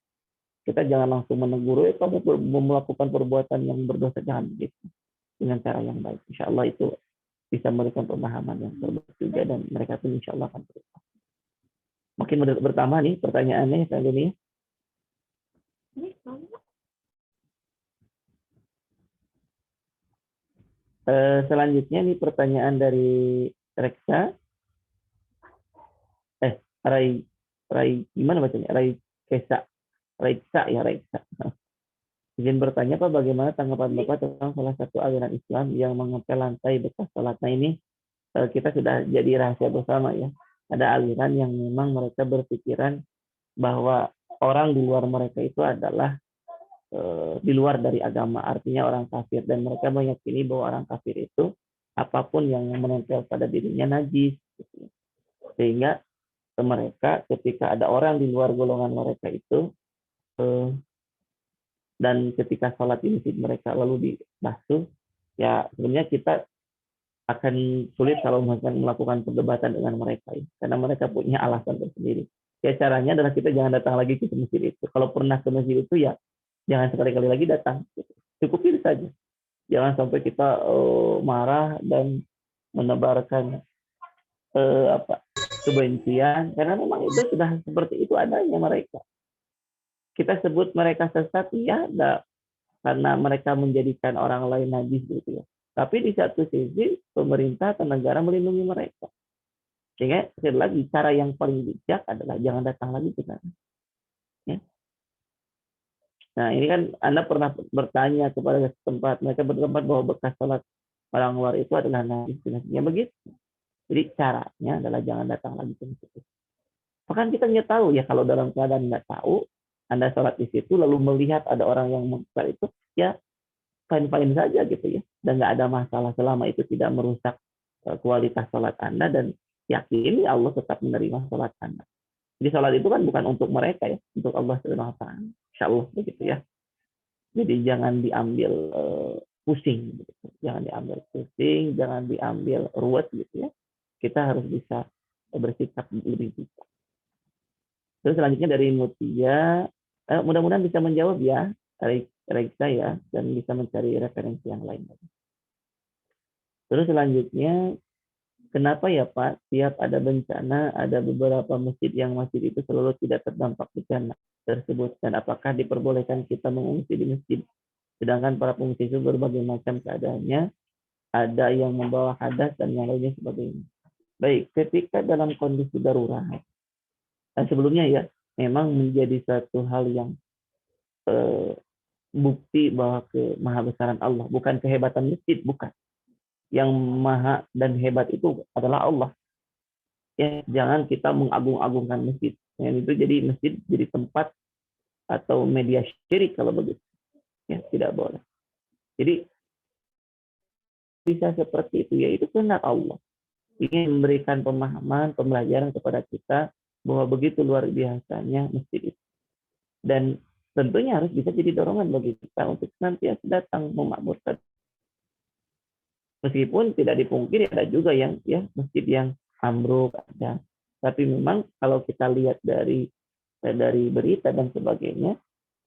S1: kita jangan langsung menegur, kamu melakukan perbuatan yang berdosa, jangan begitu. Dengan cara yang baik, insya Allah itu bisa memberikan pemahaman yang terbaik juga, dan mereka pun insya Allah akan berubah. Makin bertambah nih pertanyaannya kali ini. Selanjutnya nih pertanyaan dari Reksa. Rai gimana bacanya? Reksa ya, Reksa. Izin bertanya Pak, bagaimana tanggapan Bapak tentang salah satu aliran Islam yang mengepel lantai bekas salat? Nah ini kita sudah jadi rahasia bersama ya. Ada aliran yang memang mereka berpikiran bahwa orang di luar mereka itu adalah di luar dari agama, artinya orang kafir, dan mereka meyakini bahwa orang kafir itu apapun yang menempel pada dirinya najis, gitu. Sehingga mereka ketika ada orang di luar golongan mereka itu dan ketika sholat di masjid mereka lalu dibasuh, ya sebenarnya kita akan sulit kalau melakukan perdebatan dengan mereka ya, karena mereka punya alasan tersendiri. Ya caranya adalah kita jangan datang lagi ke masjid itu. Kalau pernah ke masjid itu ya jangan sekali-kali lagi datang. Cukupin saja. Jangan sampai kita marah dan menebarkan kebencian, karena memang itu sudah seperti itu adanya mereka. Kita sebut mereka sesat ya, karena mereka menjadikan orang lain najis gitu ya. Tapi di satu sisi pemerintah atau negara melindungi mereka. Sehingga sekali lagi cara yang paling bijak adalah jangan datang lagi ke sana. Ya. Nah ini kan Anda pernah bertanya kepada setempat, mereka bertempat bahwa bekas sholat orang luar itu adalah najis. Ya begitu. Jadi caranya adalah jangan datang lagi ke situ. Bahkan kita nggak tahu ya, kalau dalam keadaan nggak tahu, Anda sholat di situ lalu melihat ada orang yang mengkar itu, ya fine-fine saja gitu ya, dan nggak ada masalah selama itu tidak merusak kualitas sholat Anda, dan yakin Allah tetap menerima sholat Anda. Jadi sholat itu kan bukan untuk mereka ya, untuk Allah Subhanahu Wa Taala. Insya Allah begitu ya. Jadi jangan diambil pusing, gitu. Jangan diambil pusing, jangan diambil ruwet gitu ya. Kita harus bisa bersikap lebih bijak. Terus selanjutnya dari Mutia, mudah-mudahan bisa menjawab ya, Reksa ya, dan bisa mencari referensi yang lain. Terus selanjutnya, kenapa ya Pak, tiap ada bencana, ada beberapa masjid yang masjid itu selalu tidak terdampak bencana tersebut, dan apakah diperbolehkan kita mengungsi di masjid? Sedangkan para pengungsi itu berbagai macam keadaannya, ada yang membawa hadas dan yang lainnya sebagainya. Baik, ketika dalam kondisi darurat, dan sebelumnya ya, memang menjadi satu hal yang bukti bahwa kemahabesaran Allah, bukan kehebatan masjid, bukan. Yang maha dan hebat itu adalah Allah. Ya, jangan kita mengagung-agungkan masjid. Yang itu jadi masjid jadi tempat atau media syirik kalau begitu. Ya, tidak boleh. Jadi bisa seperti itu, yaitu kehendak Allah. Ingin memberikan pemahaman, pembelajaran kepada kita bahwa begitu luar biasanya masjid itu. Dan tentunya harus bisa jadi dorongan bagi kita untuk senantiasa datang memakmurkan. Meskipun tidak dipungkiri ada juga yang ya masjid yang ambruk ada. Tapi memang kalau kita lihat dari berita dan sebagainya,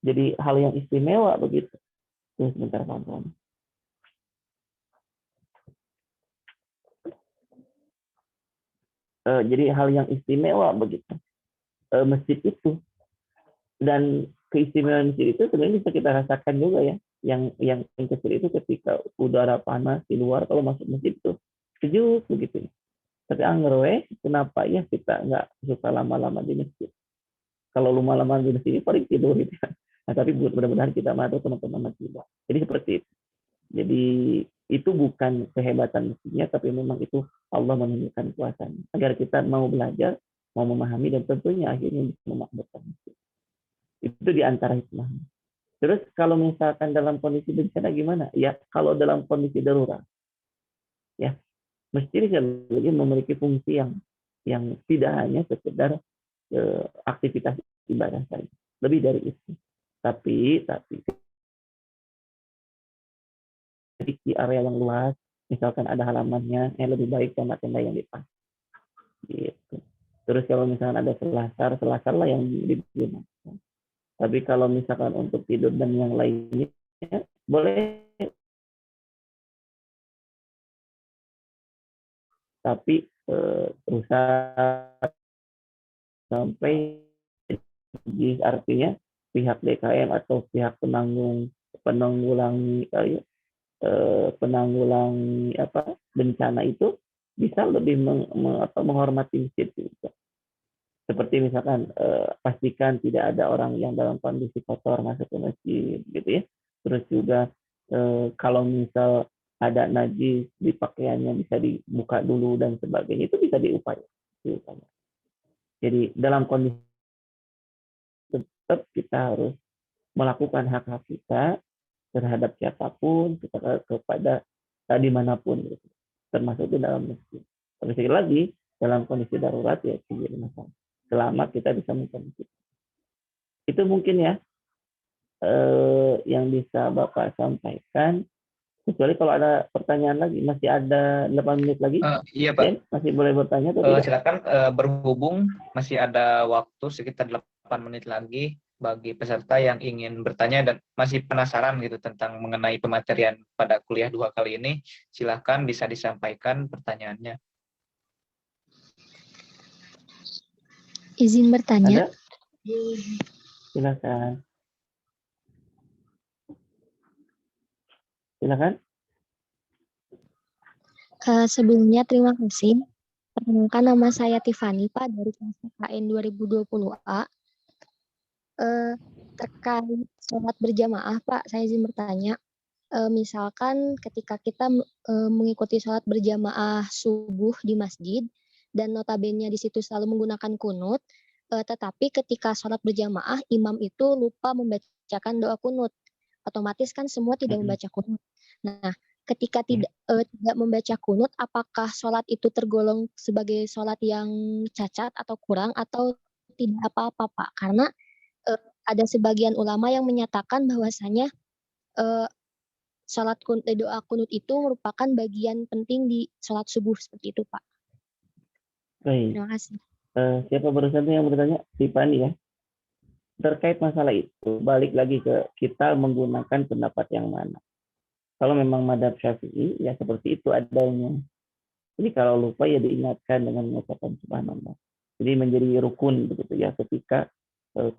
S1: jadi hal yang istimewa begitu. Sebentar kawan-kawan. Jadi hal yang istimewa begitu masjid itu, dan keistimewaan masjid itu sebenarnya bisa kita rasakan juga ya, yang kecil itu ketika udara panas di luar, kalau masuk masjid itu sejuk begitu. Tapi anggerwe kenapa ya kita nggak suka lama-lama di masjid? Kalau lama-lama di masjid paling tidur gitu. Nah, tapi mudah-mudahan kita atau teman-teman tidak. Jadi seperti itu. Jadi itu bukan kehebatan masjidnya, tapi memang itu Allah menunjukkan kuasanya agar kita mau belajar, mau memahami, dan tentunya akhirnya bisa memakmurkan masjid. Itu di antara hikmahnya. Terus kalau misalkan dalam kondisi bencana gimana? Ya kalau dalam kondisi darurat, ya. Masjid sekali lagi memiliki fungsi yang tidak hanya sekedar aktivitas ibadah saja, lebih dari itu. Tapi di area yang luas, misalkan ada halamannya, yang lebih baik tenda-tenda yang dipas. Gitu. Terus kalau misalkan ada selasar lah yang digunakan. Tapi kalau misalkan untuk tidur dan yang lainnya, boleh. Tapi berusaha sampai artinya pihak DKM atau pihak penanggulangi bencana itu bisa lebih menghormati masjid juga. Seperti misalkan pastikan tidak ada orang yang dalam kondisi kotor masuk ke masjid gitu ya. Terus juga kalau misal ada najis di pakaiannya bisa dibuka dulu dan sebagainya, itu bisa diupayakan. Jadi dalam kondisi tetap kita harus melakukan hak-hak kita terhadap siapapun, kita kepada dimanapun, gitu. Termasuk di dalam masjid. Tapi sekali lagi, dalam kondisi darurat ya tidak masalah. Selama kita bisa mengkondisi. Itu mungkin ya yang bisa Bapak sampaikan. Kecuali kalau ada pertanyaan lagi, masih ada 8 menit lagi.
S2: Iya Pak.
S1: Jen, masih boleh bertanya atau tidak?
S2: Silakan berhubung, masih ada waktu sekitar 8 menit lagi bagi peserta yang ingin bertanya dan masih penasaran gitu tentang mengenai pematerian pada kuliah 2 kali ini, silakan bisa disampaikan pertanyaannya.
S6: Izin bertanya.
S1: Ada? Silakan. Silakan.
S6: Sebelumnya terima kasih. Perkenalkan, nama saya Tiffany Pak dari kelas PKN 2020A. Terkait sholat berjamaah Pak, saya izin bertanya. Misalkan ketika kita mengikuti sholat berjamaah subuh di masjid dan notabene di situ selalu menggunakan kunut, tetapi ketika sholat berjamaah imam itu lupa membacakan doa kunut, otomatis kan semua tidak membaca kunut. Nah, ketika tidak membaca kunut, apakah sholat itu tergolong sebagai sholat yang cacat atau kurang atau tidak apa-apa Pak? Karena ada sebagian ulama yang menyatakan bahwasanya sholat doa kunut itu merupakan bagian penting di sholat subuh seperti itu Pak.
S1: Baik.
S6: Terima kasih.
S1: Siapa barusan yang bertanya? Tiffany ya. Terkait masalah itu, balik lagi ke kita menggunakan pendapat yang mana. Kalau memang madhab Syafi'i, ya seperti itu adanya. Jadi kalau lupa ya diingatkan dengan mengucapkan subhanallah. Jadi menjadi rukun begitu ya ketika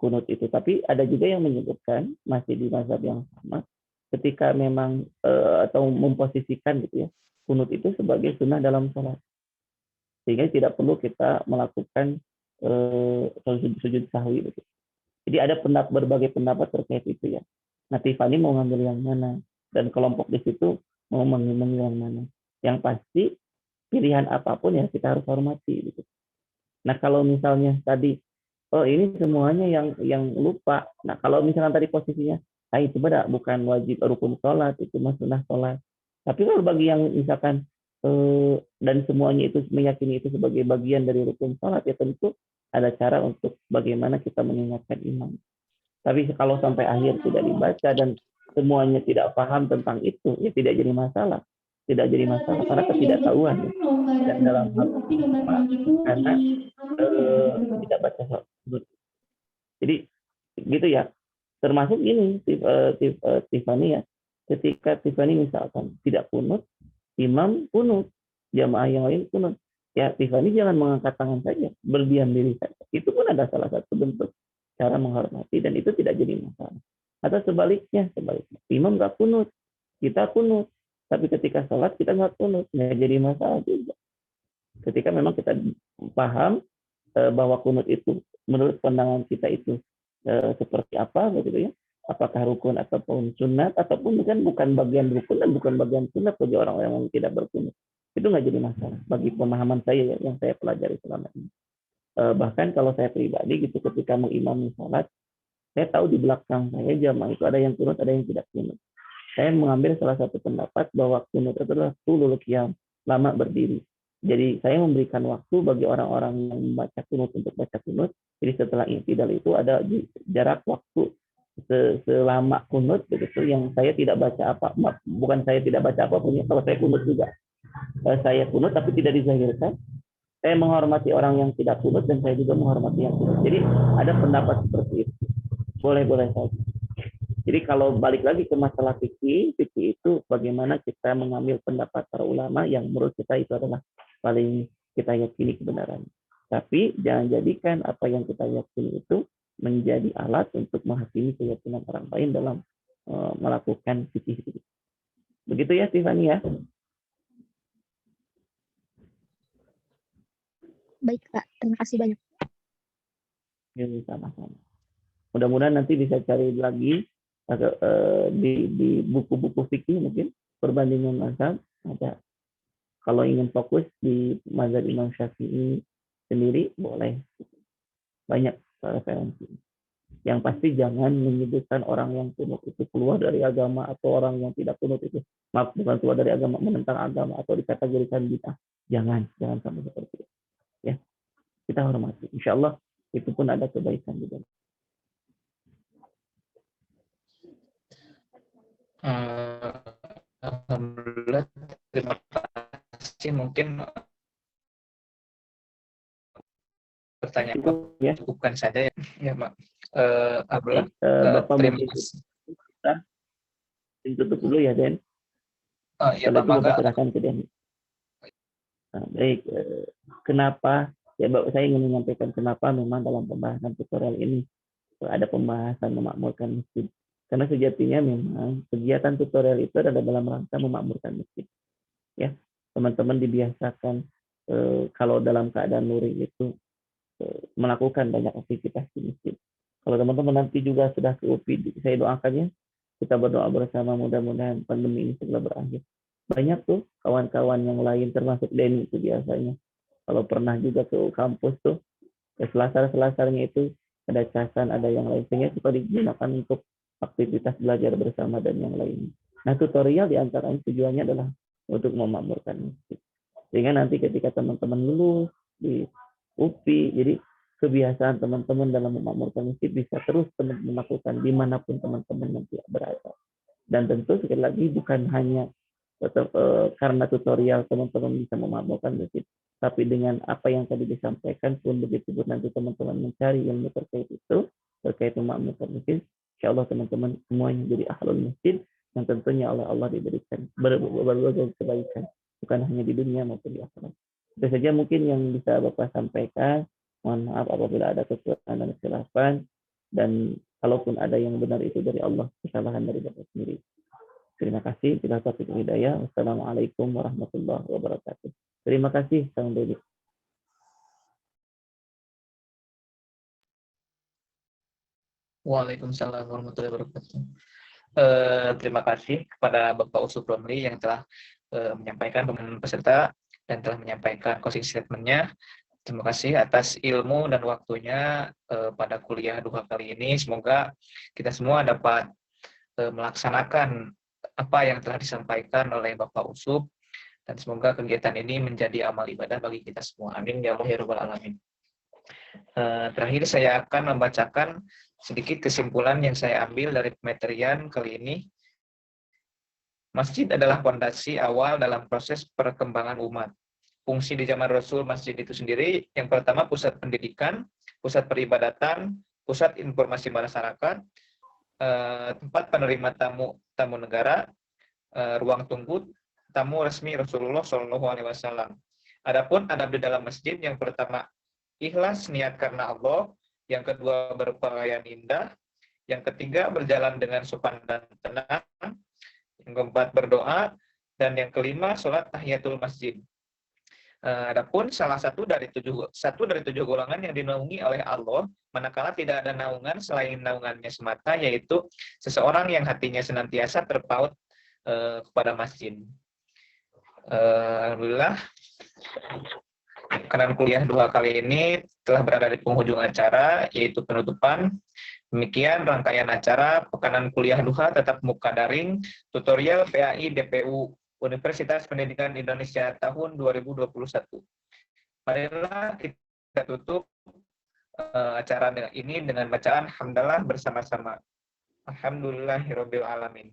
S1: kunut itu. Tapi ada juga yang menyebutkan masih di mazhab yang sama, ketika memang atau memposisikan gitu ya kunut itu sebagai sunnah dalam sholat, sehingga tidak perlu kita melakukan sujud sahwi begitu. Jadi ada berbagai pendapat terkait itu ya. Nah, Tiffany mau ngambil yang mana dan kelompok di situ mau mengambil yang mana. Yang pasti pilihan apapun ya kita harus hormati gitu. Nah, kalau misalnya tadi ini semuanya yang lupa. Nah, kalau misalkan tadi posisinya itu beda, bukan wajib rukun sholat, itu mah sunnah sholat. Tapi kalau bagi yang misalkan dan semuanya itu meyakini itu sebagai bagian dari rukun sholat, ya tentu ada cara untuk bagaimana kita mengingatkan imam. Tapi kalau sampai akhir tidak dibaca dan semuanya tidak paham tentang itu, ya tidak jadi masalah. Tidak jadi masalah karena ketidaktahuan. Dan dalam hal karena tidak baca sholat. Jadi gitu ya. Termasuk ini Tiffany ya. Ketika Tiffany misalkan tidak kunut, imam kunut, jamaah yang lain kunut. Ya, Tiffany jangan mengangkat tangan saja, berdiam diri saja. Itu pun ada salah satu bentuk cara menghormati dan itu tidak jadi masalah. Atau sebaliknya, imam nggak kunut, kita kunut. Tapi ketika sholat kita nggak kunut, nggak jadi masalah juga. Ketika memang kita paham bahwa kunut itu menurut pandangan kita itu seperti apa begitu ya. Apakah rukun ataupun sunat ataupun bukan bagian rukun dan bukan bagian sunat bagi orang-orang yang tidak berkunut. Itu nggak jadi masalah bagi pemahaman saya ya, yang saya pelajari selama ini. Bahkan kalau saya pribadi gitu ketika mengimami sholat, saya tahu di belakang saya jamaah itu ada yang kunut, ada yang tidak kunut. Saya mengambil salah satu pendapat bahwa kunut itu adalah tulul qiyam, lama berdiri. Jadi saya memberikan waktu bagi orang-orang yang membaca kunut untuk baca kunut. Jadi setelah i'tidal itu ada jarak waktu selama kunut begitu yang saya tidak baca apa, bukan saya tidak baca apapun ya, kalau saya kunut juga. Saya kunut tapi tidak dizahirkan. Saya menghormati orang yang tidak kunut dan saya juga menghormati yang kunut. Jadi ada pendapat seperti itu. Boleh-boleh saja. Jadi kalau balik lagi ke masalah fikih itu bagaimana kita mengambil pendapat para ulama yang menurut kita itu adalah paling kita yakini kebenarannya. Tapi jangan jadikan apa yang kita yakini itu menjadi alat untuk menghakimi keyakinan orang lain dalam melakukan fikih. Begitu ya Tiffany ya.
S6: Baik Pak, terima kasih banyak.
S1: Ya, sama-sama. Mudah-mudahan nanti bisa cari lagi di buku-buku fikih mungkin perbandingan mazhab ada. Kalau ingin fokus di mazhab Imam Syafi'i sendiri boleh, banyak referensi. Yang pasti jangan menyebutkan orang yang kunut itu keluar dari agama atau orang yang tidak kunut itu bukan keluar dari agama, menentang agama atau dikategorikan bid'ah. Jangan sampai seperti itu. Ya, kita hormati. Insya Allah itu pun ada kebaikan juga.
S2: Alhamdulillah, terima kasih. Mungkin pertanyaan
S1: ya.
S2: Cukupkan saja ya Pak. Abdullah,
S1: Bapak
S2: terima
S1: mungkin
S2: kasih.
S1: Tutup dulu ya Den.
S2: Ya
S1: Kalau
S2: Bapak,
S1: Bapak serahkan ke Den. Baik, kenapa ya Bapak, saya ingin menyampaikan kenapa memang dalam pembahasan tutorial ini ada pembahasan memakmurkan masjid. Karena sejatinya memang kegiatan tutorial itu adalah dalam rangka memakmurkan masjid. Ya, teman-teman dibiasakan kalau dalam keadaan nuri itu melakukan banyak aktivitas di masjid. Kalau teman-teman nanti juga sudah ke UPI, saya doakan ya, kita berdoa bersama mudah-mudahan pandemi ini segera berakhir. Banyak tuh kawan-kawan yang lain termasuk Denny itu biasanya. Kalau pernah juga ke kampus tuh, selasar-selasarnya itu ada casan, ada yang lain. Sehingga kita digunakan untuk aktivitas belajar bersama dan yang lain. Nah, tutorial diantaranya tujuannya adalah untuk memakmurkan masjid. Sehingga nanti ketika teman-teman lulus di UPI, jadi kebiasaan teman-teman dalam memakmurkan masjid bisa terus teman-teman lakukan dimanapun teman-teman nanti berada. Dan tentu sekali lagi bukan hanya karena tutorial teman-teman bisa memakmurkan masjid, tapi dengan apa yang tadi disampaikan pun begitu pun nanti teman-teman mencari ilmu terkait itu, terkait memakmurkan masjid, insya Allah teman-teman semuanya jadi ahlul masjid yang tentunya oleh Allah diberikan berbagai kebaikan, bukan hanya di dunia maupun di akhirat. Itu saja mungkin yang bisa Bapak sampaikan. Mohon maaf apabila ada kekurangan dan kesalahan, dan kalaupun ada yang benar itu dari Allah, kesalahan dari Bapak sendiri. Terima kasih. Bila taufiq hidayah. Wassalamualaikum warahmatullahi wabarakatuh. Terima kasih, Kang Dodi.
S2: Waalaikumsalam warahmatullahi wabarakatuh. Terima kasih kepada Bapak Usuf Romli yang telah menyampaikan pengumuman peserta dan telah menyampaikan closing statement-nya. Terima kasih atas ilmu dan waktunya pada kuliah duha kali ini. Semoga kita semua dapat melaksanakan apa yang telah disampaikan oleh Bapak Usuf, dan semoga kegiatan ini menjadi amal ibadah bagi kita semua. Amin ya Allah ya Rabbal Alamin. Terakhir saya akan membacakan sedikit kesimpulan yang saya ambil dari pematerian kali ini. Masjid adalah fondasi awal dalam proses perkembangan umat. Fungsi di zaman Rasul masjid itu sendiri, yang pertama pusat pendidikan, pusat peribadatan, pusat informasi masyarakat, tempat penerima tamu negara, ruang tunggu tamu resmi Rasulullah SAW. Adapun adab di dalam masjid, yang pertama ikhlas niat karena Allah, yang kedua berpakaian indah, yang ketiga berjalan dengan sopan dan tenang, yang keempat berdoa, dan yang kelima sholat tahiyatul masjid. Adapun salah satu dari tujuh golongan yang dinaungi oleh Allah, manakala tidak ada naungan selain naungannya semata, yaitu seseorang yang hatinya senantiasa terpaut kepada masjid. Alhamdulillah, kanan kuliah dua kali ini telah berada di penghujung acara, yaitu penutupan. Demikian rangkaian acara pekanan kuliah duha tetap muka daring tutorial PAI DPU Universitas Pendidikan Indonesia tahun 2021. Marilah kita tutup acara ini dengan bacaan hamdalah bersama-sama. Alhamdulillahirabbil alamin.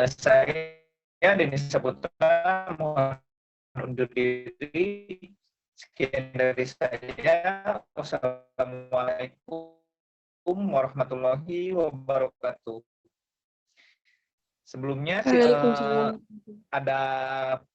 S2: Saya Denis Saputra mohon undur diri. Sekian dari saya. Wassalamualaikum warahmatullahi wabarakatuh. Sebelumnya
S3: Waalaikumsalam.
S2: ada